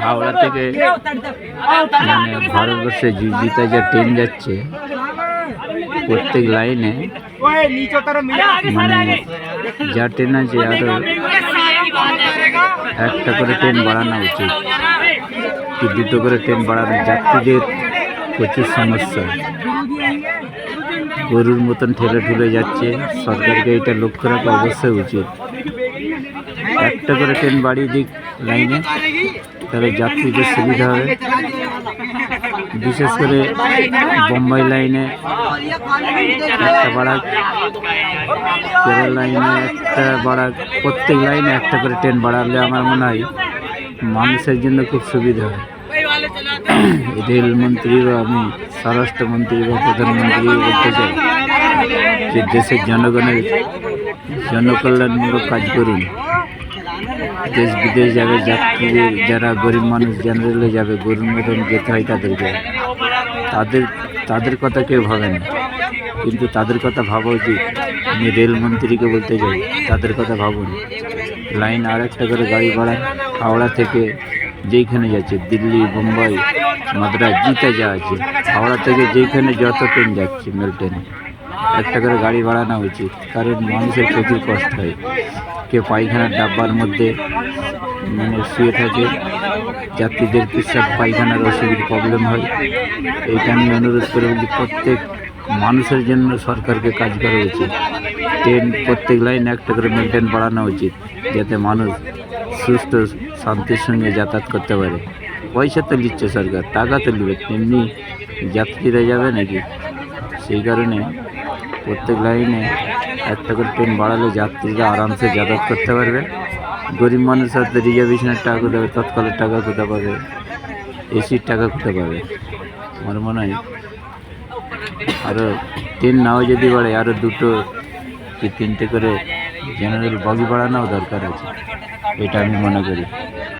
হাওড়া থেকে মানে ভারতবর্ষে জিতে যে ট্রেন যাচ্ছে প্রত্যেক লাইনে মানে যা ট্রেন আছে আরো একটা করে ট্রেন বাড়ানো উচিত, কি দুটো করে ট্রেন বাড়ানো। যাত্রীদের প্রচুর সমস্যা, গরুর মতন ঠেলে ঠুলে যাচ্ছে। সরকারকে এটা লক্ষ্য রাখা অবশ্যই উচিত। একটা করে ট্রেন বাড়িয়ে দিক লাইনে, তাহলে যাত্রীদের সুবিধা হবে। বিশেষ করে বোম্বাই লাইনে একটা বাড়াক, কেরল লাইনে একটা বাড়াক, প্রত্যেক লাইনে একটা করে ট্রেন বাড়ালে আমার মনে হয় মানুষের জন্য খুব সুবিধা হয়। রেলমন্ত্রী বা আমি স্বরাষ্ট্রমন্ত্রী বা প্রধানমন্ত্রী বলতে চাই যে দেশের জনগণের জনকল্যাণমূলক কাজ করুন। দেশ বিদেশ যাবে যাত্রীদের, যারা গরিব মানুষ জেনারেলে যাবে, গরুর মতন যেতে হয় তাদেরকে, তাদের কথা কেউ ভাবে না, কিন্তু তাদের কথা ভাবা উচিত। আমি রেলমন্ত্রীকে বলতে চাই তাদের কথা ভাবুন। লাইন আর একটা করে গাড়ি বাড়ান। হাওড়া থেকে যেইখানে যাচ্ছে, দিল্লি, মুম্বাই, মাদ্রাজ, জিতে যা আছে, হাওড়া থেকে যেইখানে যত ট্রেন যাচ্ছে মেল ট্রেনে একটা করে গাড়ি বাড়ানো উচিত। কারণ মানুষের প্রচুর কষ্ট হয়। কেউ পায়খানার ডাব্বার মধ্যে মানে শুয়ে থাকে, যাত্রীদের পেশাব পায়খানার অসুবিধা প্রবলেম হয়। এইটা আমি অনুরোধ করে বলি, প্রত্যেক মানুষের জন্য সরকারকে কাজ করা উচিত। ট্রেন প্রত্যেক লাইনে একটা করে মেল ট্রেন বাড়ানো উচিত, যাতে মানুষ সুস্থ শান্তির সঙ্গে যাতায়াত করতে পারে। পয়সা তো নিচ্ছে সরকার, টাকা তো নেবে, এমনি যাত্রীরা যাবে নাকি? সেই কারণে প্রত্যেক লাইনে একটা করে ট্রেন বাড়ালে যাত্রীরা আরামসে যাতায়াত করতে পারবে। গরিব মানুষ হয়তো রিজার্ভেশনের টাকা কোথায় পাবে, তৎকালের টাকা কোথায় পাবে, এসির টাকা কোথায় পাবে? আমার মনে হয় আরও ট্রেন নাও যদি বাড়ে, আরও দুটো কি তিনটে করে জেনারেল বগি বাড়ানোও দরকার আছে, এটা আমি মনে করি।